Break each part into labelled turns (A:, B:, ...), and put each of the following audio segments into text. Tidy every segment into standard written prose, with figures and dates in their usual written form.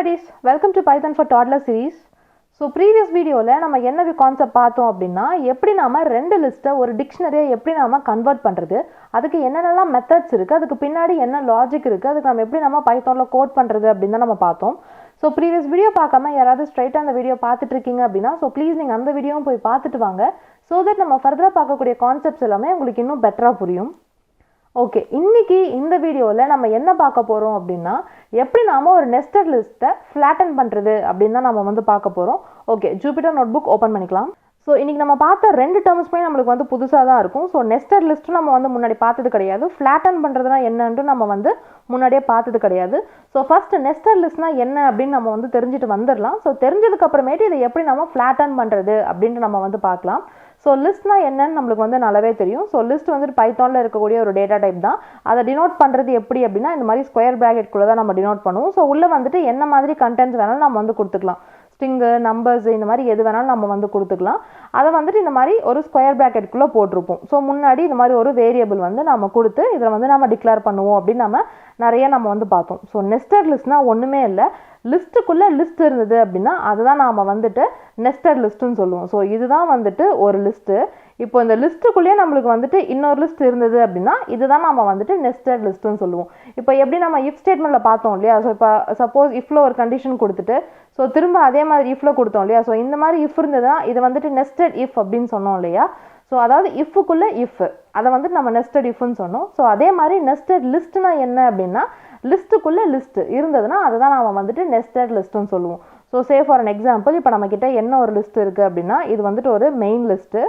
A: buddies, welcome to Python for Toddler series. So previous video la nama enna concept paathom appadina eppadi nama rendu list ஒரு dictionary eppadi nama convert பண்றது அதுக்கு என்னென்னல methods இருக்கு அதுக்கு பின்னாடி என்ன logic இருக்கு அதுக்கு நாம எப்படி நம்ம Python ல கோட் பண்றது அப்படினா நம்ம பார்த்தோம். So previous video பார்க்காம யாராவது straight அந்த வீடியோ பார்த்துட்டு இருக்கீங்க அப்படினா so please நீங்க அந்த வீடியோவும் போய் பார்த்துட்டு வாங்க so that நம்ம further பார்க்கக்கூடிய கான்செப்ட்ஸ் எல்லாமே உங்களுக்கு இன்னும் பெட்டரா புரியும். ஓகே இன்னைக்கு இந்த வீடியோல நம்ம என்ன பார்க்க போறோம் அப்படினா எப்படி நாம ஒரு nested list flatten பண்றது அப்படினா நாம வந்து பார்க்க போறோம். ஓகே Jupyter notebook ஓபன் பண்ணிக்கலாம். சோ இன்னைக்கு நம்ம பார்த்த ரெண்டு டெர்ம்ஸ்மே நமக்கு வந்து புதுசா தான் இருக்கும். சோ nested list நம்ம வந்து முன்னாடி பார்த்தது கிடையாது. flatten பண்றதுனா என்னன்னு நம்ம வந்து முன்னாடியே பார்த்தது கிடையாது. சோ ஃபர்ஸ்ட் nested listனா என்ன அப்படினு நம்ம வந்து தெரிஞ்சிட்டு வந்துறலாம். சோ தெரிஞ்சதுக்கு அப்புறமேட்டு இதை எப்படி நாம flatten பண்றது அப்படினு நம்ம வந்து பார்க்கலாம். So list na என்னன்னு நமக்கு வந்து நல்லாவே தெரியும். So list வந்து பைத்தான்ல இருக்கக்கூடிய ஒரு டேட்டா டைப் தான். அதை டினோட் பண்றது எப்படி அப்படினா இந்த மாதிரி ஸ்கொயர் பிராக்கெட் குள்ள தான் நம்ம டினோட் பண்ணுவோம். So உள்ள வந்துட்டு என்ன மாதிரி கண்டென்ட்ஸ் வேணாலும் நம்ம வந்து கொடுத்துக்கலாம். ஸ்ட்ரிங் நம்பர்ஸ் இந்த மாதிரி எது வேணாலும் நம்ம வந்து கொடுத்துக்கலாம். அதை வந்துட்டு இந்த மாதிரி ஒரு ஸ்கொயர் பிராக்கெட் குள்ள போட்டுருப்போம். ஸோ முன்னாடி இந்த மாதிரி ஒரு வேரியபிள் வந்து நம்ம கொடுத்து இதில் வந்து நம்ம டிக்ளேர் பண்ணுவோம் அப்படின்னு நம்ம நிறைய நம்ம வந்து பார்த்தோம். ஸோ நெஸ்டட் லிஸ்ட்னா ஒன்றுமே இல்லை, லிஸ்ட்டுக்குள்ளே லிஸ்ட் இருந்தது அப்படின்னா அதுதான் நாம் வந்துட்டு நெஸ்டட் லிஸ்ட்டுன்னு சொல்லுவோம். ஸோ இதுதான் வந்துட்டு ஒரு லிஸ்ட்டு. இப்போ இந்த லிஸ்ட்டுக்குள்ளேயே நம்மளுக்கு வந்துட்டு இன்னொரு லிஸ்ட் இருந்தது அப்படின்னா இதுதான் நம்ம வந்துட்டு நெஸ்டட் லிஸ்ட்டுன்னு சொல்லுவோம். இப்போ எப்படி நம்ம இஃப் ஸ்டேட்மெண்ட்டில் பார்த்தோம் இல்லையா, ஸோ இப்போ சப்போஸ் இஃப்ல ஒரு கண்டிஷன் கொடுத்துட்டு ஸோ திரும்ப அதே மாதிரி இஃப்ல கொடுத்தோம் இல்லையா, ஸோ இந்த மாதிரி இஃப் இருந்ததுன்னா இது வந்துட்டு நெஸ்டட் இஃப் அப்படின்னு சொன்னோம் இல்லையா. ஸோ அதாவது இஃப்க்குள்ளே இஃப் அதை வந்துட்டு நம்ம நெஸ்டட் இஃப்னு சொன்னோம். ஸோ அதே மாதிரி நெஸ்டட் லிஸ்ட்னா என்ன அப்படின்னா லிஸ்ட்டுக்குள்ளே லிஸ்ட் இருந்ததுன்னா அதுதான் நம்ம வந்துட்டு நெஸ்டட் லிஸ்ட்டுன்னு சொல்லுவோம். So say for an example இப்போ நம்மக்கிட்ட என்ன ஒரு லிஸ்ட் இருக்குது அப்படின்னா இது வந்துட்டு ஒரு மெயின் லிஸ்ட்டு.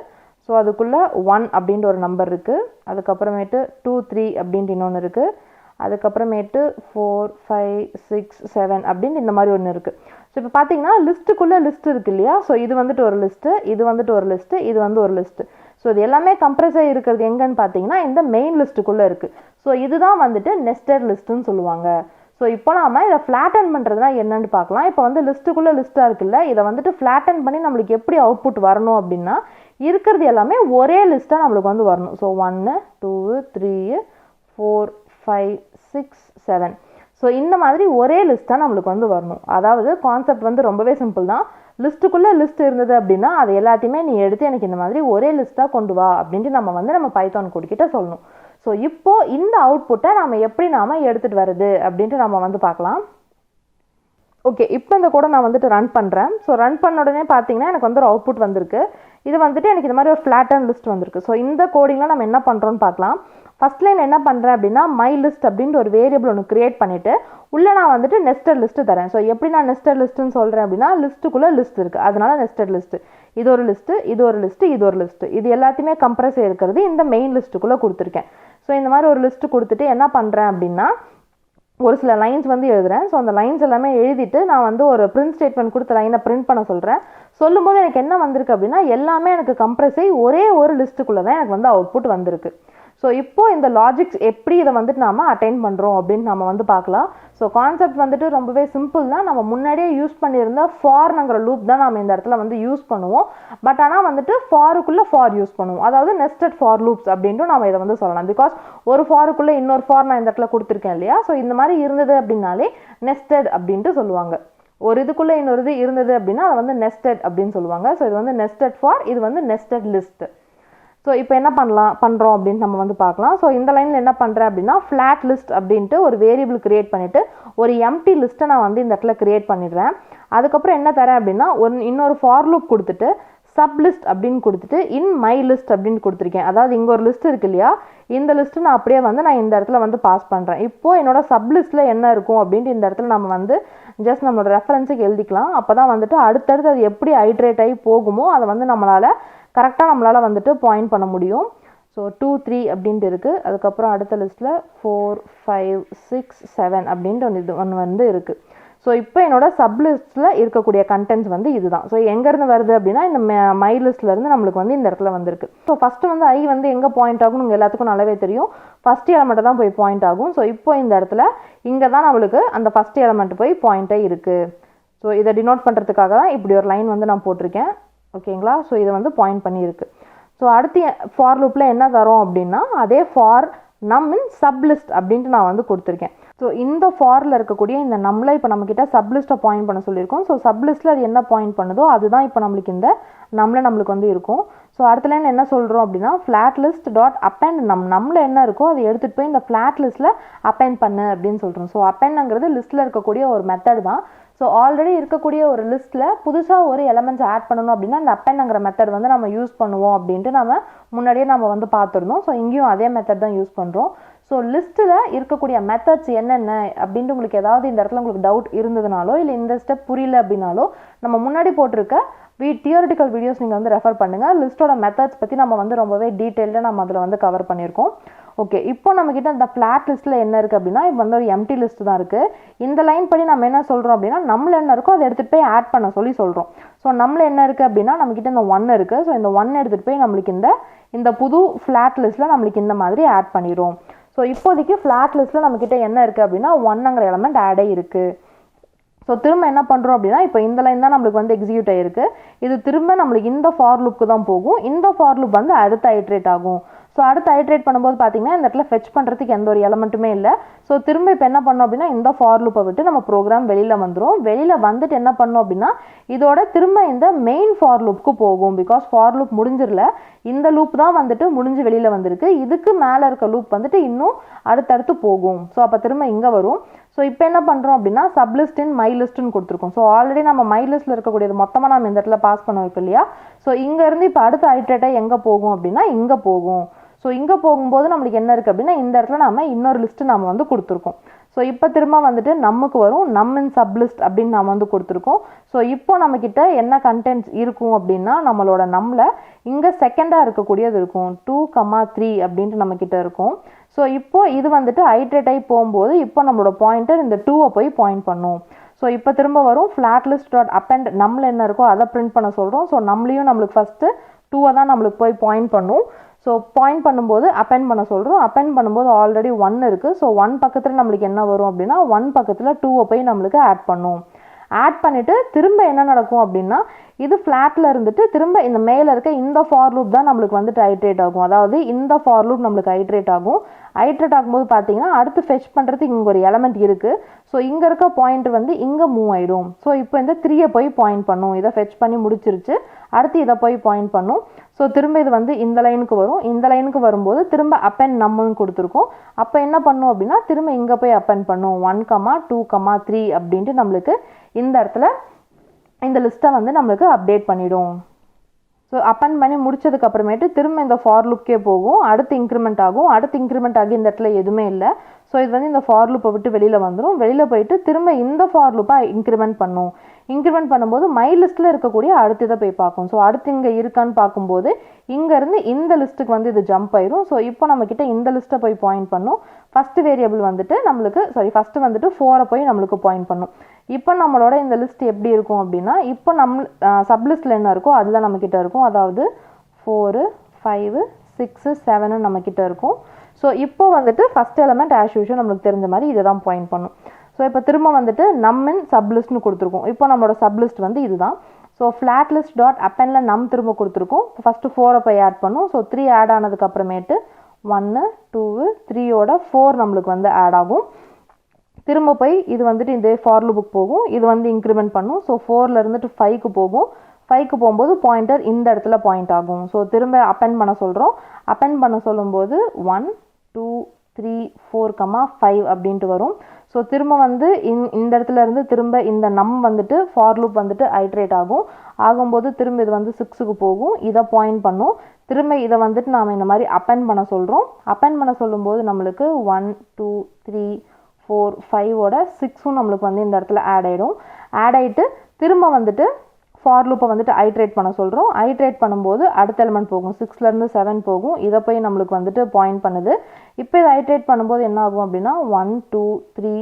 A: ஸோ அதுக்குள்ளே 1 அப்படின்ற ஒரு நம்பர் இருக்குது, அதுக்கப்புறமேட்டு 2 3 அப்படின்ட்டு இன்னொன்று இருக்குது, அதுக்கப்புறமேட்டு 4 5 6 7 அப்படின்ட்டு இந்த மாதிரி ஒன்று இருக்குது. ஸோ இப்போ பார்த்தீங்கன்னா லிஸ்ட்டுக்குள்ளே லிஸ்ட் இருக்குது இல்லையா. ஸோ இது வந்துட்டு ஒரு லிஸ்ட்டு, இது வந்துட்டு ஒரு லிஸ்ட்டு, இது வந்து ஒரு லிஸ்ட்டு. ஸோ இது எல்லாமே கம்ப்ரஸ் ஆகி இருக்கிறது எங்கன்னு பார்த்தீங்கன்னா இந்த மெயின் லிஸ்ட்டுக்குள்ளே இருக்குது. ஸோ இதுதான் வந்துட்டு நெஸ்டட் லிஸ்ட்டுன்னு சொல்லுவாங்க. ஸோ இப்போ நாம இதை ஃப்ளாட்டன் பண்ணுறதுனா என்னன்னு பார்க்கலாம். இப்போ வந்து லிஸ்ட்டுக்குள்ளே லிஸ்ட்டாக இருக்குல்ல, இதை வந்துட்டு ஃப்ளாட்டன் பண்ணி நம்மளுக்கு எப்படி அவுட்புட் வரணும் அப்படின்னா இருக்கிறது எல்லாமே ஒரே லிஸ்ட்டாக நம்மளுக்கு வந்து வரணும். ஸோ 1 2 3 4 5 6 7 ஸோ இந்த மாதிரி ஒரே லிஸ்ட்டாக நம்மளுக்கு வந்து வரணும். அதாவது கான்செப்ட் வந்து ரொம்பவே சிம்பிள் தான். லிஸ்ட்டுக்குள்ளே லிஸ்ட் இருந்தது அப்படின்னா அது எல்லாத்தையுமே நீ எடுத்து எனக்கு இந்த மாதிரி ஒரே லிஸ்ட்டாக கொண்டு வா அப்படின்ட்டு நம்ம பைத்தான் கோட் கிட்ட சொல்லணும். ஸோ இப்போ இந்த அவுட்புட்டை நம்ம எப்படி எடுத்துகிட்டு வருது அப்படின்ட்டு நம்ம வந்து பார்க்கலாம். ஓகே இப்போ இந்த கூட நான் வந்துட்டு ரன் பண்ணுறேன். ஸோ ரன் பண்ண உடனே பார்த்தீங்கன்னா எனக்கு வந்து ஒரு அவுட்புட் வந்திருக்கு. இது வந்துட்டு எனக்கு இந்த மாதிரி ஒரு ஃப்ளாட்டன் லிஸ்ட் வந்திருக்கு. ஸோ இந்த கோடிங்கில் நம்ம என்ன பண்ணுறோன்னு பார்க்கலாம். ஃபர்ஸ்ட் லைன் என்ன பண்ணுறேன் அப்படின்னா மை லிஸ்ட் அப்படின்ட்டு ஒரு வேரியபிள் ஒன்று கிரியேட் பண்ணிவிட்டு உள்ளே நான் வந்துட்டு நெஸ்டட் லிஸ்ட்டு தரேன். ஸோ எப்படி நான் நெஸ்டட் லிஸ்ட்டுன்னு சொல்கிறேன் அப்படின்னா லிஸ்ட்டுக்குள்ளே லிஸ்ட் இருக்குது, அதனால நெஸ்டட் லிஸ்ட்டு. இது ஒரு லிஸ்ட்டு, இது ஒரு லிஸ்ட்டு, இது ஒரு லிஸ்ட்டு, இது எல்லாத்தையுமே கம்ப்ரஸ் இருக்கிறது இந்த மெயின் லிஸ்ட்டுக்குள்ளே கொடுத்துருக்கேன். ஸோ இந்த மாதிரி ஒரு லிஸ்ட்டு கொடுத்துட்டு என்ன பண்ணுறேன் அப்படின்னா ஒரு சில லைன்ஸ் வந்து எழுதுறேன். ஸோ அந்த லைன்ஸ் எல்லாமே எழுதிட்டு நான் வந்து ஒரு பிரிண்ட் ஸ்டேட்மெண்ட் கொடுத்த லைனை பிரிண்ட் பண்ண சொல்கிறேன். சொல்லும்போது எனக்கு என்ன வந்திருக்கு அப்படின்னா எல்லாமே எனக்கு கம்ப்ரஸ் ஆகி ஒரே ஒரு லிஸ்ட்டுக்குள்ளே தான் எனக்கு வந்து அவுட்புட் வந்திருக்கு. ஸோ இப்போது இந்த லாஜிக்ஸ் எப்படி இதை வந்துட்டு நாம் அட்டைன் பண்ணுறோம் அப்படின்னு நம்ம வந்து பார்க்கலாம். ஸோ கான்செப்ட் வந்துட்டு ரொம்பவே சிம்பிள் தான். நம்ம முன்னாடியே யூஸ் பண்ணியிருந்த ஃபார்னுங்கிற லூப் தான் நம்ம இந்த இடத்துல வந்து யூஸ் பண்ணுவோம். பட் ஆனால் வந்துட்டு ஃபாருக்குள்ளே ஃபார் யூஸ் பண்ணுவோம், அதாவது நெஸ்டட் ஃபார் லூப்ஸ் அப்படின்ட்டு நம்ம இதை வந்து சொல்லலாம். பிகாஸ் ஒரு ஃபாருக்குள்ளே இன்னொரு ஃபார் நான் இந்த இடத்துல கொடுத்துருக்கேன் இல்லையா. ஸோ இந்த மாதிரி இருந்தது அப்படின்னாலே நெஸ்டட் அப்படின்ட்டு சொல்லுவாங்க. ஒரு இதுக்குள்ளே இன்னொரு இது இருந்தது அப்படின்னா அதை வந்து நெஸ்டட் அப்படின்னு சொல்லுவாங்க. ஸோ இது வந்து நெஸ்டட் ஃபார், இது வந்து நெஸ்டட் லிஸ்ட். ஸோ இப்போ என்ன பண்ணுறோம் அப்படின்னு நம்ம வந்து பார்க்கலாம். ஸோ இந்த லைனில் என்ன பண்ணுறேன் அப்படின்னா ஃப்ளாட் லிஸ்ட் அப்படின்ட்டு ஒரு வேரியபிள் கிரியேட் பண்ணிவிட்டு ஒரு எம்டி லிஸ்ட்டை நான் வந்து இந்த இடத்துல கிரியேட் பண்ணிடுறேன். அதுக்கப்புறம் என்ன தரேன் அப்படின்னா இன்னொரு ஃபார் லூப் கொடுத்துட்டு சப் லிஸ்ட் அப்படின்னு கொடுத்துட்டு இன் மை லிஸ்ட் அப்படின்னு கொடுத்துருக்கேன். அதாவது இங்கே ஒரு லிஸ்ட் இருக்கு இல்லையா, இந்த லிஸ்ட்டு நான் அப்படியே வந்து நான் இந்த இடத்துல வந்து பாஸ் பண்ணுறேன். இப்போது என்னோட சப் லிஸ்ட்டில் என்ன இருக்கும் அப்படின்ட்டு இந்த இடத்துல நம்ம வந்து ஜஸ்ட் நம்மளோட ரெஃபரன்ஸுக்கு எழுதிக்கலாம். அப்போ தான் வந்துட்டு அடுத்தடுத்து அது எப்படி ஹைட்ரேட் ஆகி போகுமோ அதை வந்து நம்மளால் வந்துட்டு பாயிண்ட் பண்ண முடியும். ஸோ 2 3 அப்படின்ட்டு இருக்குது. அதுக்கப்புறம் அடுத்த லிஸ்ட்டில் 4 5 6 7 அப்படின்ட்டு ஒன்று வந்து இருக்குது. ஸோ இப்போ என்னோட சப் லிஸ்ட்டில் இருக்கக்கூடிய கண்டென்ட்ஸ் வந்து இதுதான். ஸோ எங்கேருந்து வருது அப்படின்னா இந்த மை லிஸ்ட்லேருந்து நம்மளுக்கு வந்து இந்த இடத்துல வந்திருக்கு. ஸோ ஃபஸ்ட்டு வந்து ஐ வந்து எங்கே பாயிண்ட் ஆகும் உங்கள் எல்லாத்துக்கும் நல்லாவே தெரியும், ஃபஸ்ட் எலமெண்ட்டை தான் போய் பாயிண்ட் ஆகும். ஸோ இப்போ இந்த இடத்துல இங்கே தான் நம்மளுக்கு அந்த ஃபஸ்ட் எலமெண்ட் போய் பாயிண்ட்டே இருக்குது. ஸோ இதை டினோட் பண்ணுறதுக்காக தான் இப்படி ஒரு லைன் வந்து நான் போட்டிருக்கேன். ஓகேங்களா. ஸோ இதை வந்து பாயிண்ட் பண்ணியிருக்கு. ஸோ அடுத்து ஃபார் லூப்பில் என்ன தரோம் அப்படின்னா அதே ஃபார் நம் இன் சப் லிஸ்ட் அப்படின்ட்டு நான் வந்து கொடுத்துருக்கேன். ஸோ இந்த ஃபாரில் இருக்கக்கூடிய இந்த நம்மளை இப்போ நம்மக்கிட்ட சப்லிஸ்ட்டை பாயிண்ட் பண்ண சொல்லியிருக்கோம். ஸோ சப்லிஸ்ட்டில் அது என்ன பாயிண்ட் பண்ணுதோ அதுதான் இப்போ நம்மளுக்கு இந்த நம்மளுக்கு வந்து இருக்கும். ஸோ அடுத்த லைன் என்ன சொல்கிறோம் அப்படின்னா ஃப்ளாட் லிஸ்ட் டாட் அப்பெண்ட் நம்மள என்ன இருக்கோ அதை எடுத்துகிட்டு போய் இந்த ஃப்ளாட் லிஸ்ட்டில் அப்பெண்ட் பண்ணு அப்படின்னு சொல்கிறோம். ஸோ அப்பெண்டுங்கிறது லிஸ்ட்டில் இருக்கக்கூடிய ஒரு மெத்தட் தான். ஸோ ஆல்ரெடி இருக்கக்கூடிய ஒரு லிஸ்ட்டில் புதுசாக ஒரு எலமெண்ட்ஸ் ஆட் பண்ணணும் அப்படின்னா அந்த அப்பெண்டுங்கிற மெத்தட் வந்து நம்ம யூஸ் பண்ணுவோம் அப்படின்ட்டு நம்ம முன்னாடியே நம்ம வந்து பார்த்துருந்தோம். ஸோ இங்கேயும் அதே மெத்தட் தான் யூஸ் பண்ணுறோம். ஸோ லிஸ்ட்டில் இருக்கக்கூடிய மெத்தட்ஸ் என்னென்ன அப்படின்ட்டு உங்களுக்கு ஏதாவது இந்த இடத்துல உங்களுக்கு டவுட் இருந்ததுனாலோ இல்லை இந்த ஸ்டெப் புரியல அப்படின்னாலோ நம்ம முன்னாடி போட்டிருக்க தியரிட்டிக்கல் வீடியோஸ் நீங்கள் வந்து ரெஃபர் பண்ணுங்கள். லிஸ்ட்டோட மெத்தட்ஸ் பற்றி நம்ம வந்து ரொம்பவே டீட்டெயில்டாக நம்ம அதில் வந்து கவர் பண்ணியிருக்கோம். ஓகே, இப்போ நம்மக்கிட்ட இந்த ஃப்ளாட் லிஸ்ட்டில் என்ன இருக்குது அப்படின்னா இப்போ வந்து ஒரு எம்டி லிஸ்ட் தான் இருக்குது. இந்த லைன் படி நம்ம என்ன சொல்கிறோம் அப்படின்னா நம்மள என்ன இருக்கோ அதை எடுத்துகிட்டு போய் ஆட் பண்ண சொல்கிறோம். ஸோ நம்மள என்ன இருக்குது அப்படின்னா நம்மக்கிட்ட இந்த 1 இருக்குது. ஸோ இந்த 1 எடுத்துகிட்டு போய் நம்மளுக்கு இந்த புது ஃப்ளாட் லிஸ்ட்டில் நம்மளுக்கு இந்த மாதிரி ஆட் பண்ணிடும். ஸோ இப்போதைக்கு ஃப்ளாட் லிஸ்ட்டில் நம்மக்கிட்ட என்ன இருக்குது அப்படின்னா 1ங்கிற எலமெண்ட் ஆடே இருக்குது. ஸோ திரும்ப என்ன பண்ணுறோம் அப்படின்னா இப்போ இந்த லைன் தான் நம்மளுக்கு வந்து எக்ஸிக்யூட் ஆகிருக்கு. இது திரும்ப நம்மளுக்கு இந்த ஃபார் லூப்புக்கு தான் போகும். இந்த ஃபார் லூப் வந்து அடுத்து ஐட்ரேட் ஆகும். ஸோ அடுத்து ஐட்ரேட் பண்ணும்போது பார்த்தீங்கன்னா இந்த இடத்துல ஃபெச் பண்ணுறதுக்கு எந்த ஒரு எலமெண்ட்டுமே இல்லை. ஸோ திரும்ப இப்போ என்ன பண்ணோம் அப்படின்னா இந்த ஃபார் லூப்பை விட்டு நம்ம ப்ரோக்ராம் வெளியில் வந்துடும். வெளியில் வந்துட்டு என்ன பண்ணோம் அப்படின்னா இதோட திரும்ப இந்த மெயின் ஃபார் லூப்புக்கு போகும். பிகாஸ் ஃபார் லூப் முடிஞ்சிடல, இந்த லூப் தான் வந்துட்டு முடிஞ்சு வெளியில் வந்திருக்கு. இதுக்கு மேலே இருக்க லூப் வந்துட்டு இன்னும் அடுத்தடுத்து போகும். ஸோ அப்போ திரும்ப இங்கே வரும். ஸோ இப்போ என்ன பண்ணுறோம் அப்படின்னா சப்லிஸ்ட் இன் மை லிஸ்ட்னு கொடுத்துருக்கோம். ஸோ ஆல்ரெடி நம்ம மை லிஸ்ட்டில் இருக்கக்கூடியது மொத்தமாக நம்ம இந்த இடத்துல பாஸ் பண்ண வைக்கும் இல்லையா. ஸோ இங்கேருந்து இப்போ அடுத்த ஐட்ரேட்டாக எங்கே போகும் அப்படின்னா இங்கே போகும். ஸோ இங்கே போகும்போது நம்மளுக்கு என்ன இருக்குது அப்படின்னா இந்த இடத்துல நம்ம இன்னொரு லிஸ்ட்டு நம்ம வந்து கொடுத்துருக்கோம். ஸோ இப்போ திரும்ப வந்துட்டு நமக்கு வரும் இன் சப்லிஸ்ட் அப்படின்னு நம்ம வந்து கொடுத்துருக்கோம். ஸோ இப்போ நம்மக்கிட்ட என்ன கண்டென்ட்ஸ் இருக்கும் அப்படின்னா நம்மளோட நம்மளை இங்கே செகண்டாக இருக்கக்கூடியது இருக்கும் 2, 3 அப்படின்ட்டு நம்மக்கிட்ட இருக்கும். ஸோ இப்போ இது வந்துட்டு ஐட்ரேட் ஆகி போகும்போது இப்போ நம்மளோட பாயிண்டர் இந்த 2வை போய் பாயிண்ட் பண்ணும். ஸோ இப்போ திரும்ப வரும் ஃப்ளாட் லிஸ்ட் டாட் அப்பெண்ட் நம்மள என்ன இருக்கோ அதை பிரிண்ட் பண்ண சொல்கிறோம். ஸோ நம்மளையும் நம்மளுக்கு ஃபஸ்ட்டு 2வை தான் நம்மளுக்கு போய் பாயிண்ட் பண்ணும். ஸோ பாயிண்ட் பண்ணும்போது அப்பெண்ட் பண்ண சொல்கிறோம். அப்பெண்ட் பண்ணும்போது ஆல்ரெடி 1 இருக்குது. ஸோ 1 பக்கத்தில் நம்மளுக்கு என்ன வரும் அப்படின்னா 1 பக்கத்தில் 2வை போய் நம்மளுக்கு ஆட் பண்ணும். ஆட் பண்ணிவிட்டு திரும்ப என்ன நடக்கும் அப்படின்னா இது ஃப்ளாட்டில் இருந்துட்டு திரும்ப இந்த மேலே இருக்க இந்த ஃபார் லூப் தான் நம்மளுக்கு வந்துட்டு ஐட்ரேட் ஆகும். அதாவது இந்த ஃபார் லூப் நம்மளுக்கு ஐட்ரேட் ஆகும். ஐட்ரேட் ஆகும்போது பார்த்தீங்கன்னா அடுத்து ஃபெச் பண்ணுறதுக்கு இங்கே ஒரு எலமெண்ட் இருக்குது. ஸோ இங்கே இருக்க பாயிண்ட் வந்து இங்கே மூவ் ஆகிடும். ஸோ இப்போ இந்த 3யை போய் பாயிண்ட் பண்ணும். இதை ஃபெச் பண்ணி முடிச்சிருச்சு. அடுத்து இதை போய் பாயிண்ட் பண்ணும். ஸோ திரும்ப இது வந்து இந்த லைனுக்கு வரும். இந்த லைனுக்கு வரும்போது திரும்ப அப்பெண்ட் நம்மன்னு கொடுத்துருக்கோம். அப்போ என்ன பண்ணும் அப்படின்னா திரும்ப இங்கே போய் அப்பெண்ட் பண்ணும் 1, 2, 3 அப்படின்ட்டு நம்மளுக்கு இந்த இடத்துல இந்த லிஸ்ட்டை வந்து நம்மளுக்கு அப்டேட் பண்ணிடும். ஸோ அப்பெண்ட் பண்ணி முடிச்சதுக்கு அப்புறமேட்டு திரும்ப இந்த ஃபார் லூப்கே போகும். அடுத்து இன்க்ரிமெண்ட் ஆகும். அடுத்து இன்க்ரிமெண்ட் ஆகி இந்த இடத்துல எதுவுமே இல்லை. ஸோ இது வந்து இந்த ஃபார் லூப்பை விட்டு வெளியில் வந்துடும். வெளியில் போயிட்டு திரும்ப இந்த ஃபார் லூப்பை இன்க்ரிமெண்ட் பண்ணும். இன்க்ரிமெண்ட் பண்ணும்போது மை லிஸ்ட்டில் இருக்கக்கூடிய அடுத்து இதை போய் பார்க்கும். ஸோ அடுத்து இங்கே இருக்கான்னு பார்க்கும்போது இங்கேருந்து இந்த லிஸ்ட்டுக்கு வந்து இது ஜம்ப் ஆயிரும். ஸோ இப்போ நம்மக்கிட்ட இந்த லிஸ்ட்டை போய் பாயிண்ட் பண்ணும். ஃபஸ்ட்டு வேரியபிள் வந்துட்டு நம்மளுக்கு ஃபஸ்ட்டு வந்துட்டு 4ரை போய் நம்மளுக்கு பாயிண்ட் பண்ணும். இப்போ நம்மளோட இந்த லிஸ்ட் எப்படி இருக்கும் அப்படின்னா இப்போ சப்லிஸ்ட்டில் என்ன இருக்கோ அதில் நம்மக்கிட்ட இருக்கும். அதாவது 4, 5, 6, 7 நம்மக்கிட்ட இருக்கும். ஸோ இப்போ வந்துட்டு ஃபஸ்ட் எலமெண்ட் ஆஸ் யூஷுவல் நம்மளுக்கு தெரிஞ்ச மாதிரி இதை தான் பாயிண்ட் பண்ணும். ஸோ இப்போ திரும்ப வந்துட்டு இன் சப்லிஸ்ட்னு கொடுத்துருக்கோம். இப்போ நம்மளோட சப்லிஸ்ட் வந்து இதுதான். ஸோ ஃப்ளாட் லிஸ்ட் டாட் அப்பெண்டில் திரும்ப கொடுத்துருக்கோம். ஃபஸ்ட்டு 4ரை போய் ஆட் பண்ணும். ஸோ 3 ஆட் ஆனதுக்கு அப்புறமேட்டு 1, 2, 3யோட 4 நம்மளுக்கு வந்து ஆட் ஆகும். திரும்ப போய் இது வந்துட்டு இந்த ஃபார் லூப்புக்கு போகும். இது வந்து இன்க்ரிமெண்ட் பண்ணும். ஸோ 4ல் இருந்துட்டு 5க்கு போகும். 5க்கு போகும்போது பாயிண்டர் இந்த இடத்துல பாயிண்ட் ஆகும். ஸோ திரும்ப அப்பெண்ட் பண்ண சொல்கிறோம். அப்பெண்ட் பண்ண சொல்லும்போது 1, 2, 3, 4, 5 அப்படின்ட்டு வரும். ஸோ திரும்ப வந்து இந்த இடத்துல இருந்து திரும்ப இந்த வந்துட்டு ஃபார் லூப் வந்துட்டு ஐட்ரேட் ஆகும்போது திரும்ப இது வந்து 6க்கு போகும். இதை பாயிண்ட் பண்ணும். திரும்ப இதை வந்துட்டு நாம் இந்த மாதிரி அப்பெண்ட் பண்ண சொல்கிறோம். அப்பெண்ட் பண்ண சொல்லும்போது நம்மளுக்கு 1, 2, 3, 4, 5ஓட 6ம் நம்மளுக்கு வந்து இந்த இடத்துல ஆட் ஆகிடும். ஆட் ஆகிட்டு திரும்ப வந்துட்டு ஃபார் லூப்பை வந்துட்டு ஐட்ரேட் பண்ண சொல்கிறோம். ஐட்ரேட் பண்ணும்போது அடுத்த எலிமெண்ட் போகும். 6லேருந்து 7 போகும். இதை போய் நம்மளுக்கு வந்துட்டு பாயிண்ட் பண்ணுது. இப்போ இதை ஐட்ரேட் பண்ணும்போது என்ன ஆகும் அப்படின்னா 1, 2, 3,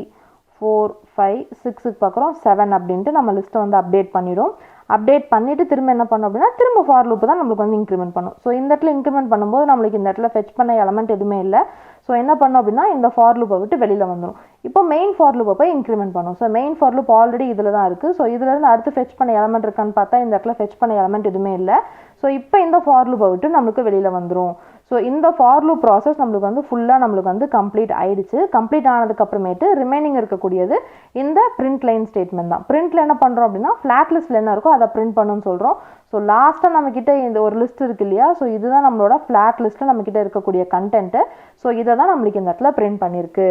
A: 4, 5, 6க்கு பார்க்குறோம் 7 அப்படின்ட்டு நம்ம லிஸ்ட்டை வந்து அப்டேட் பண்ணிடும். அப்டேட் பண்ணிவிட்டு திரும்ப என்ன பண்ணோம் அப்படின்னா திரும்ப ஃபார் லூப்பு தான் நம்மளுக்கு வந்து இன்க்ரிமெண்ட் பண்ணும். ஸோ இந்த இடத்துல இன்க்ரிமெண்ட் பண்ணும்போது நம்மளுக்கு இந்த இடத்துல ஃபெச் பண்ண எலமெண்ட் எதுவுமே இல்லை. ஸோ என்ன பண்ணோம் அப்படின்னா இந்த ஃபார் லூப்பை விட்டு வெளியில் வந்துடும். இப்போ மெயின் ஃபார் லூப்பை போய் இன்க்ரிமெண்ட் பண்ணும். So main for loop already இதில் தான் இருக்குது. ஸோ இதுலேருந்து அடுத்து ஃபெச் பண்ண எலமெண்ட் இருக்கான்னு பார்த்தா இந்த இடத்துல ஃபெச் பண்ண எலமெண்ட் எதுவுமே இல்லை. ஸோ இப்போ இந்த ஃபார் லூப்பை விட்டு நம்மளுக்கு வெளியில் வந்துடும். ஸோ இந்த ஃபார் லூப் ப்ராசஸ் நம்மளுக்கு வந்து ஃபுல்லாக நம்மளுக்கு வந்து கம்ப்ளீட் ஆயிடுச்சு. கம்ப்ளீட் ஆனதுக்கப்புறமேட்டு ரிமைனிங் இருக்கக்கூடியது இந்த பிரிண்ட் லைன் ஸ்டேட்மெண்ட் தான். பிரிண்ட்டில் என்ன பண்ணுறோம் அப்படின்னா ஃப்ளாட் லிஸ்ட்டில் என்ன இருக்கோ அதை பிரிண்ட் பண்ணணும்னு சொல்கிறோம். ஸோ லாஸ்ட்டாக நம்மக்கிட்ட இந்த ஒரு லிஸ்ட் இருக்கு இல்லையா, ஸோ இதுதான் நம்மளோட ஃப்ளாட் லிஸ்ட்டில் நம்மக்கிட்ட இருக்கக்கூடிய கண்டென்ட்டு. ஸோ இதை தான் நம்மளுக்கு இந்த இடத்துல பிரிண்ட் பண்ணியிருக்கு.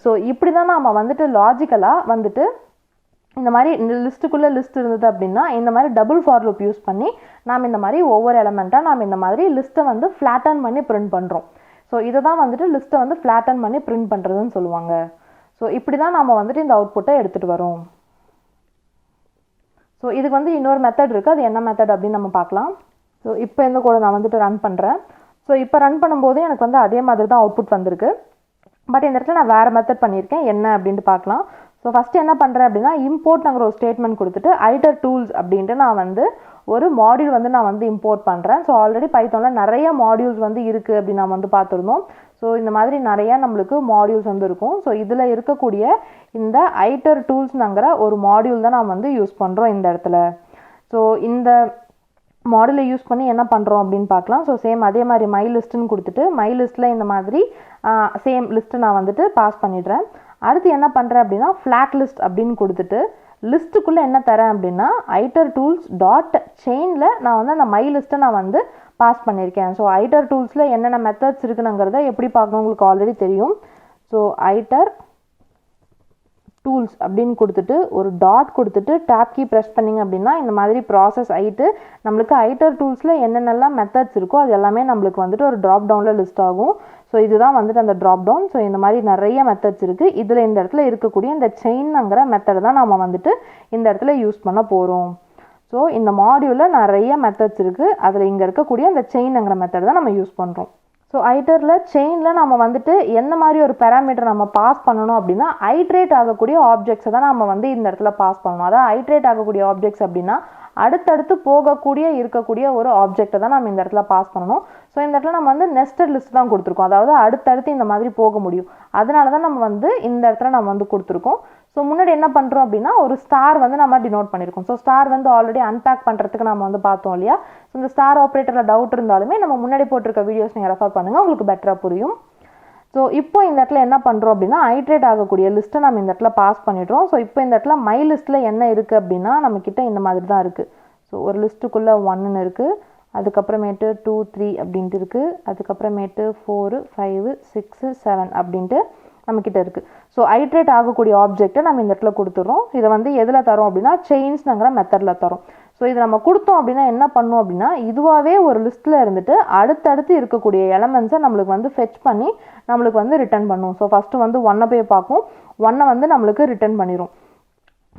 A: ஸோ இப்படி தான் நம்ம வந்துட்டு லாஜிக்கலாக வந்துட்டு இந்த மாதிரி இந்த லிஸ்ட்டுக்குள்ளே லிஸ்ட் இருந்தது அப்படின்னா இந்த மாதிரி டபுள் ஃபார் லூப் யூஸ் பண்ணி நாம் இந்த மாதிரி ஒவ்வொரு எலமெண்ட்டாக நாம் இந்த மாதிரி லிஸ்ட்டை வந்து ஃப்ளாட்டன் பண்ணி பிரிண்ட் பண்ணுறோம். ஸோ இதை தான் வந்துட்டு லிஸ்ட்டை வந்து ஃப்ளாட்டன் பண்ணி பிரிண்ட் பண்ணுறதுன்னு சொல்லுவாங்க. ஸோ இப்படி தான் நம்ம வந்துட்டு இந்த அவுட்புட்டை எடுத்துகிட்டு வரோம். ஸோ இதுக்கு வந்து இன்னொரு மெத்தட் இருக்குது, அது என்ன மெத்தட் அப்படின்னு நம்ம பார்க்கலாம். ஸோ இப்போ இந்த கோடை நான் வந்துட்டு ரன் பண்ணுறேன். ஸோ இப்போ ரன் பண்ணும்போது எனக்கு வந்து அதே மாதிரி தான் அவுட்புட் வந்திருக்கு. பட் இந்த இடத்துல நான் வேறு மெத்தட் பண்ணியிருக்கேன், என்ன அப்படின்ட்டு பார்க்கலாம். ஸோ ஃபஸ்ட்டு என்ன பண்ணுறேன் அப்படின்னா இம்போர்ட்ங்கிற ஒரு ஸ்டேட்மெண்ட் கொடுத்துட்டு ஐட்டர் டூல்ஸ் அப்படின்ட்டு நான் வந்து ஒரு மாடியூல் வந்து நான் வந்து இம்போர்ட் பண்ணுறேன். ஸோ ஆல்ரெடி பைத்தானில் நிறைய மாடியூல்ஸ் வந்து இருக்குது அப்படின்னு நான் வந்து பார்த்துருந்தோம். ஸோ இந்த மாதிரி நிறையா நம்மளுக்கு மாடியூல்ஸ் வந்து இருக்கும். ஸோ இதில் இருக்கக்கூடிய இந்த ஐட்டர் டூல்ஸ்ங்கிற ஒரு மாடியூல் தான் நான் வந்து யூஸ் பண்ணுறோம் இந்த இடத்துல. ஸோ இந்த மாடலை யூஸ் பண்ணி என்ன பண்ணுறோம் அப்படின்னு பார்க்கலாம். ஸோ சேம் அதே மாதிரி மை லிஸ்ட்டுன்னு கொடுத்துட்டு மை லிஸ்ட்டில் இந்த மாதிரி சேம் லிஸ்ட்டு நான் வந்துட்டு பாஸ் பண்ணிடுறேன். அடுத்து என்ன பண்ணுறேன் அப்படின்னா ஃப்ளாட் லிஸ்ட் அப்படின்னு கொடுத்துட்டு லிஸ்ட்டுக்குள்ளே என்ன தரேன் அப்படின்னா ஐட்டர் டூல்ஸ் டாட் செயினில் நான் வந்து அந்த மை லிஸ்ட்டை நான் வந்து பாஸ் பண்ணியிருக்கேன். ஸோ ஐட்டர் டூல்ஸில் என்னென்ன மெத்தட்ஸ் இருக்குனுங்கிறத எப்படி பார்க்கணும் உங்களுக்கு ஆல்ரெடி தெரியும். ஸோ ஐட்டர் டூல்ஸ் அப்படின்னு கொடுத்துட்டு ஒரு டாட் கொடுத்துட்டு டேப் கீ ப்ரெஸ் பண்ணிங்க அப்படின்னா இந்த மாதிரி ப்ராசஸ் ஆகிட்டு நம்மளுக்கு ஐட்டர் டூல்ஸில் என்னென்னலாம் மெத்தட்ஸ் இருக்கோ அது எல்லாமே நம்மளுக்கு வந்துட்டு ஒரு ட்ராப் டவுனில் லிஸ்ட் ஆகும். ஸோ இதுதான் வந்துட்டு அந்த ட்ராப் டவுன். ஸோ இந்த மாதிரி நிறைய மெத்தட்ஸ் இருக்குது. இதில் இந்த இடத்துல இருக்கக்கூடிய இந்த செயின்ங்கிற மெத்தட் தான் நம்ம வந்துட்டு இந்த இடத்துல யூஸ் பண்ண போகிறோம். ஸோ இந்த மாடியூலில் நிறைய மெத்தட்ஸ் இருக்குது. அதில் இங்கே இருக்கக்கூடிய இந்த செயின்ங்கிற மெத்தட் தான் நம்ம யூஸ் பண்ணுறோம். ஸோ ஐட்டரில் செயினில் நம்ம வந்துட்டு எந்த மாதிரி ஒரு பேராமீட்டர் நம்ம பாஸ் பண்ணணும் அப்படின்னா ஐட்ரேட் ஆகக்கூடிய ஆப்ஜெக்ட்ஸை தான் நம்ம வந்து இந்த இடத்துல பாஸ் பண்ணணும். அதாவது ஐட்ரேட் ஆகக்கூடிய ஆப்ஜெக்ட்ஸ் அப்படின்னா அடுத்தடுத்து போகக்கூடிய இருக்கக்கூடிய ஒரு ஆப்ஜெக்டை தான் நம்ம இந்த இடத்துல பாஸ் பண்ணணும். ஸோ இந்த இடத்துல நம்ம வந்து நெஸ்டட் லிஸ்ட் தான் கொடுத்துருக்கோம். அதாவது அடுத்தடுத்து இந்த மாதிரி போக முடியும். அதனால தான் நம்ம வந்து இந்த இடத்துல நம்ம வந்து கொடுத்துருக்கோம். ஸோ முன்னாடி என்ன பண்ணுறோம் அப்படின்னா ஒரு ஸ்டார் வந்து நம்ம டினோட் பண்ணியிருக்கோம். ஸோ ஸ்டார் வந்து ஆல்ரெடி அன்பேக் பண்ணுறதுக்கு நம்ம வந்து பார்த்தோம் இல்லையா. ஸோ இந்த ஸ்டார் ஆப்ரேட்டரில் டவுட் இருந்தாலுமே நம்ம முன்னாடி போட்டிருக்க வீடியோஸ் நீங்கள் ரெஃபர் பண்ணுங்கள், உங்களுக்கு பெட்டராக புரியும். ஸோ இப்போ இந்த இடத்துல என்ன பண்ணுறோம் அப்படின்னா ஐட்ரேட் ஆகக்கூடிய லிஸ்ட்டை நம்ம இந்த இடத்துல பாஸ் பண்ணிடுறோம். ஸோ இப்போ இந்த இடத்துல மை லிஸ்ட்டில் என்ன இருக்குது அப்படின்னா நம்மக்கிட்ட இந்த மாதிரி தான் இருக்குது. ஸோ ஒரு லிஸ்ட்டுக்குள்ளே 1ன்னு இருக்குது, அதுக்கப்புறமேட்டு 2 3 அப்படின்ட்டு இருக்குது, அதுக்கப்புறமேட்டு 4 5 6 7 அப்படின்ட்டு நம்மக்கிட்ட இருக்குது. ஸோ ஐட்ரேட் ஆகக்கூடிய ஆப்ஜெக்ட்டை நம்ம இந்த இடத்துல கொடுத்துட்றோம். இதை வந்து எதில் தரோம் அப்படின்னா செயின்ஸ்ங்கிற மெத்தடில் தரோம். ஸோ இதை நம்ம கொடுத்தோம் அப்படின்னா என்ன பண்ணும் அப்படின்னா இதுவாகவே ஒரு லிஸ்ட்டில் இருந்துட்டு அடுத்தடுத்து இருக்கக்கூடிய எலமெண்ட்ஸை நம்மளுக்கு வந்து ஃபெச் பண்ணி நம்மளுக்கு வந்து ரிட்டர்ன் பண்ணும். ஸோ ஃபஸ்ட்டு வந்து 1 போய் பார்க்கும், 1 வந்து நம்மளுக்கு ரிட்டர்ன் பண்ணிடும்.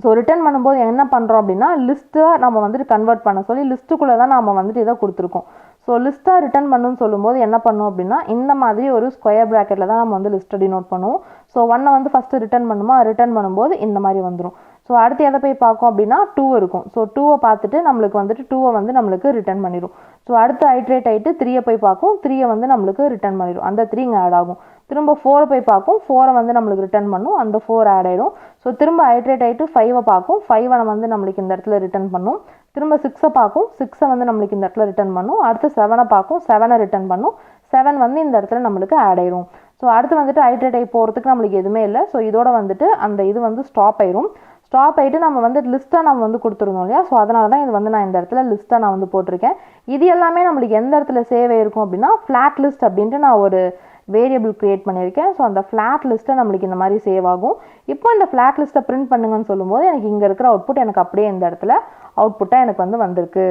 A: ஸோ ரிட்டர்ன் பண்ணும்போது என்ன பண்ணுறோம் அப்படின்னா லிஸ்ட்டாக நம்ம வந்துட்டு கன்வெர்ட் பண்ண சொல்லி லிஸ்ட்டுக்குள்ளே தான் நம்ம வந்துட்டு இதை கொடுத்துருக்கோம். ஸோ லிஸ்ட்டாக ரிட்டர்ன் பண்ணணும்னு சொல்லும்போது என்ன பண்ணும் அப்படின்னா இந்த மாதிரி ஒரு ஸ்கொயர் ப்ராக்கெட்டில் தான் நம்ம வந்து லிஸ்ட்டை டினோட் பண்ணுவோம். ஸோ 1 வந்து ஃபஸ்ட்டு ரிட்டர்ன் பண்ணுமா, ரிட்டர்ன் பண்ணும்போது இந்த மாதிரி வந்துடும். ஸோ அடுத்து எதை போய் பார்க்கும் அப்படின்னா 2 இருக்கும். ஸோ 2 பார்த்துட்டு நம்மளுக்கு வந்துட்டு 2 வந்து நம்மளுக்கு ரிட்டர்ன் பண்ணிடும். ஸோ அடுத்து ஐட்ரேட் ஆகிட்டு 3 போய் பார்க்கும், 3 வந்து நம்மளுக்கு ரிட்டர்ன் பண்ணிடும். அந்த 3 இங்கே ஆட் ஆகும். திரும்ப 4 போய் பார்க்கும், 4 வந்து நம்மளுக்கு ரிட்டர்ன் பண்ணும், அந்த 4 ஆட் ஆகிடும். ஸோ திரும்ப ஐட்ரேட் ஆகிட்டு 5 பார்க்கும், 5 வந்து நம்மளுக்கு இந்த இடத்துல ரிட்டர்ன் பண்ணும். திரும்ப 6 பார்க்கும், 6 வந்து நம்மளுக்கு இந்த இடத்துல ரிட்டர்ன் பண்ணும். அடுத்து 7 பார்க்கும், 7 ரிட்டர்ன் பண்ணும், 7 வந்து இந்த இடத்துல நம்மளுக்கு ஆட் ஆயிடும். ஸோ அடுத்து வந்துட்டு ஐட்ரேட் ஆகி போகிறதுக்கு நம்மளுக்கு எதுவுமே இல்லை. ஸோ இதோட வந்துட்டு அந்த இது வந்து ஸ்டாப் ஆயிடும். ஸ்டாப் ஆகிட்டு நம்ம வந்து லிஸ்ட்டாக நம்ம வந்து கொடுத்துருந்தோம் இல்லையா. ஸோ அதனால தான் இது வந்து நான் இந்த இடத்துல லிஸ்ட்டாக நான் வந்து போட்டிருக்கேன். இது எல்லாமே நம்மளுக்கு எந்த இடத்துல சேவ் ஆயிருக்கும் அப்படின்னா ஃப்ளாட் லிஸ்ட் அப்படின்ட்டு நான் ஒரு வேரியபிள் கிரியேட் பண்ணியிருக்கேன். ஸோ அந்த ஃப்ளாட் லிஸ்ட்டை நம்மளுக்கு இந்த மாதிரி சேவ் ஆகும். இப்போ இந்த ஃப்ளாட் லிஸ்ட்டை பிரிண்ட் பண்ணுங்கன்னு சொல்லும்போது எனக்கு இங்கே இருக்கிற அவுட்புட் எனக்கு அப்படியே இந்த இடத்துல அவுட்புட்டாக எனக்கு வந்து வந்திருக்கு.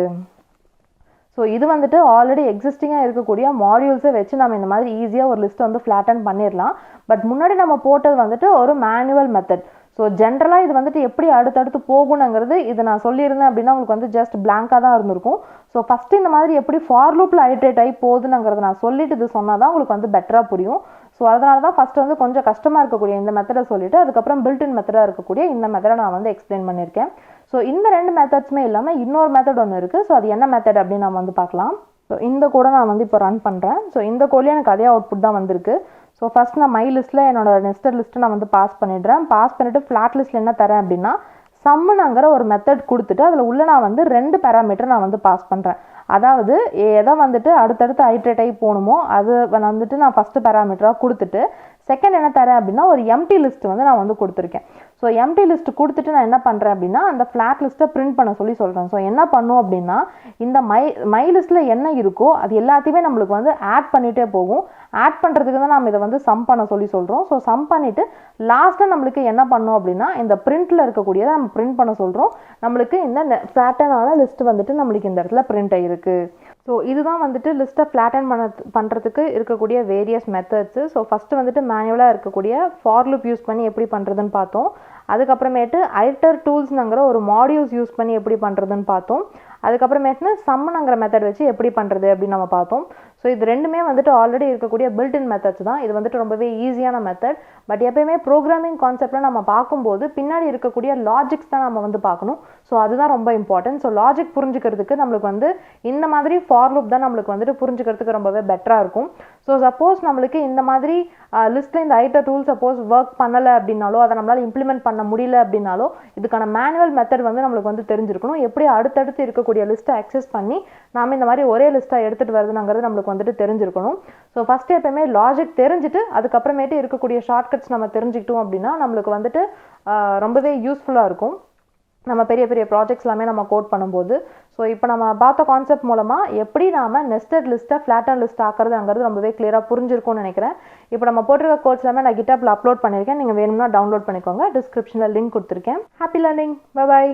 A: ஸோ இது வந்துட்டு ஆல்ரெடி எக்ஸிஸ்டிங்காக இருக்கக்கூடிய மாடியூல்ஸை வச்சு நம்ம இந்த மாதிரி ஈஸியாக ஒரு லிஸ்ட்டை வந்து ஃப்ளாட்டன் பண்ணிடலாம். பட் முன்னாடி நம்ம போட்டது வந்துட்டு ஒரு மேனுவல் மெத்தட். ஸோ ஜென்ரலாக இது வந்துட்டு எப்படி அடுத்தடுத்து போகணுங்கிறது இது நான் சொல்லியிருந்தேன் அப்படின்னா உங்களுக்கு வந்து ஜஸ்ட் பிளாங்காக தான் இருந்திருக்கும். ஸோ ஃபஸ்ட்டு இந்த மாதிரி எப்படி ஃபார் லூப்பில் ஐட்ரேட் ஆகி போகுதுங்கிறத நான் சொல்லிட்டு இது சொன்னால் தான் உங்களுக்கு வந்து பெட்டராக புரியும். ஸோ அதனால தான் ஃபஸ்ட்டு வந்து கொஞ்சம் கஷ்டமாக இருக்கக்கூடிய இந்த மெத்தடை சொல்லிவிட்டு அதுக்கப்புறம் பில்டின் மெத்தடாக இருக்கக்கூடிய இந்த மெத்தடை நான் வந்து எக்ஸ்பிளைன் பண்ணியிருக்கேன். ஸோ இந்த 2 மெத்தட்ஸுமே இல்லாமல் இன்னொரு மெத்தட் ஒன்று இருக்குது. ஸோ அது என்ன மெத்தட் அப்படின்னு நம்ம வந்து பார்க்கலாம். ஸோ இந்த கோடை நான் வந்து இப்போ ரன் பண்ணுறேன். ஸோ இந்த கோட்லேயே எனக்கு அதே அவுட்புட் தான் வந்திருக்கு. ஸோ ஃபஸ்ட் நான் மை லிஸ்ட்டில் என்னோட நெஸ்டட் லிஸ்ட்டை நான் வந்து பாஸ் பண்ணிடுறேன். பாஸ் பண்ணிவிட்டு ஃப்ளாட் லிஸ்ட்டில் என்ன தரேன் அப்படின்னா சம்முங்கிற ஒரு மெத்தட் கொடுத்துட்டு அதில் உள்ள நான் வந்து 2 பேராமீட்டர் நான் வந்து பாஸ் பண்ணுறேன். அதாவது எதை வந்துட்டு அடுத்தடுத்து ஐட்ரேட் ஆகி போகணுமோ அது வந்துட்டு நான் ஃபஸ்ட்டு பேராமீட்டராக கொடுத்துட்டு செகண்ட் என்ன தரேன் அப்படின்னா ஒரு எம்டி லிஸ்ட் வந்து நான் வந்து கொடுத்துருக்கேன். ஸோ எம்டி லிஸ்ட் கொடுத்துட்டு நான் என்ன பண்ணுறேன் அப்படின்னா அந்த ஃப்ளாட் லிஸ்ட்டை பிரிண்ட் பண்ண சொல்கிறேன். ஸோ என்ன பண்ணும் அப்படின்னா இந்த மை லிஸ்ட்டில் என்ன இருக்கோ அது எல்லாத்தையுமே நம்மளுக்கு வந்து ஆட் பண்ணிகிட்டே போகும். ஆட் பண்ணுறதுக்கு தான் நம்ம இதை வந்து சம் பண்ண சொல்கிறோம். ஸோ சம் பண்ணிவிட்டு லாஸ்ட்டில் நம்மளுக்கு என்ன பண்ணும் அப்படின்னா இந்த பிரிண்ட்டில் இருக்கக்கூடியதை நம்ம பிரிண்ட் பண்ண சொல்கிறோம். நம்மளுக்கு இந்த ஃப்ளாட்டனான லிஸ்ட் வந்துட்டு நம்மளுக்கு இந்த இடத்துல பிரிண்ட் ஆகிருக்கு. ஸோ இதுதான் வந்துட்டு லிஸ்ட்டை ஃப்ளாட்டன் பண்ணுறதுக்கு இருக்கக்கூடிய வேரியஸ் மெத்தட்ஸு. ஸோ ஃபஸ்ட்டு வந்துட்டு மேனுவலாக இருக்கக்கூடிய ஃபார் லூப் யூஸ் பண்ணி எப்படி பண்ணுறதுன்னு பார்த்தோம். அதுக்கப்புறமேட்டு ஐட்டர் டூல்ஸ்ங்கிற ஒரு மாடியூல்ஸ் யூஸ் பண்ணி எப்படி பண்ணுறதுன்னு பார்த்தோம். அதுக்கப்புறமேட்டு சம்முங்கிற மெத்தட் வச்சு எப்படி பண்ணுறது அப்படின்னு நம்ம பார்த்தோம். ஸோ இது ரெண்டுமே வந்துட்டு ஆல்ரெடி இருக்கக்கூடிய பில்ட்-இன் மெத்தட்ஸ் தான். இது வந்துட்டு ரொம்பவே ஈஸியான மெத்தட். பட் எப்பயுமே ப்ரோக்ராமிங் கான்செப்டில் நம்ம பார்க்கும்போது பின்னாடி இருக்கக்கூடிய லாஜிக்ஸ் தான் நம்ம வந்து பார்க்கணும். ஸோ அதுதான் ரொம்ப இம்பார்ட்டன்ட். ஸோ லாஜிக் புரிஞ்சுக்கிறதுக்கு நம்மளுக்கு வந்து இந்த மாதிரி ஃபார் லூப் தான் நம்மளுக்கு வந்துட்டு புரிஞ்சுக்கிறதுக்கு ரொம்பவே பெட்டராக இருக்கும். ஸோ சப்போஸ் நம்மளுக்கு இந்த மாதிரி லிஸ்ட்டில் இந்த ஐட்டர் டூல் சப்போஸ் ஒர்க் பண்ணலை அப்படின்னாலோ அதை நம்மளால் இம்ப்ளிமெண்ட் பண்ண முடியல அப்படின்னாலோ இதுக்கான மேனுவல் மெத்தட் வந்து நம்மளுக்கு வந்து தெரிஞ்சிருக்கணும். எப்படி அடுத்தடுத்து இருக்கக்கூடிய லிஸ்ட்டை அக்சஸ் பண்ணி நாம் இந்த மாதிரி ஒரே லிஸ்ட்டாக எடுத்துகிட்டு வருதுங்கிறது நம்மளுக்கு வந்துட்டு தெரிஞ்சிருக்கணும். ஸோ ஃபஸ்ட்டு எப்பயுமே லாஜிக் தெரிஞ்சுட்டு அதுக்கப்புறமேட்டு இருக்கக்கூடிய ஷார்ட்கட்ஸ் நம்ம தெரிஞ்சுக்கிட்டோம் அப்படின்னா நம்மளுக்கு வந்துட்டு ரொம்பவே யூஸ்ஃபுல்லாக இருக்கும். நம்ம பெரிய பெரிய ப்ராஜெக்ட்ஸ் எல்லாமே நம்ம கோட் பண்ணும்போது. ஸோ இப்போ நம்ம பார்த்த கான்செப்ட் மூலமாக எப்படி நாம் நெஸ்டட் லிஸ்ட்டை ஃப்ளாட்டன் லிஸ்ட் ஆக்கிறதுங்கிறது ரொம்பவே கிளியராக புரிஞ்சிருக்கும்னு நினைக்கிறேன். இப்போ நம்ம போட்டிருக்க கோட்ஸ் எல்லாமே நான் கிட்டப்பில் அப்லோட் பண்ணியிருக்கேன். நீங்கள் வேணும்னா டவுன்லோட் பண்ணிக்கோங்க. டிஸ்கிரிப்ஷனில் லிங்க் கொடுத்துருக்கேன். Happy learning. Bye bye.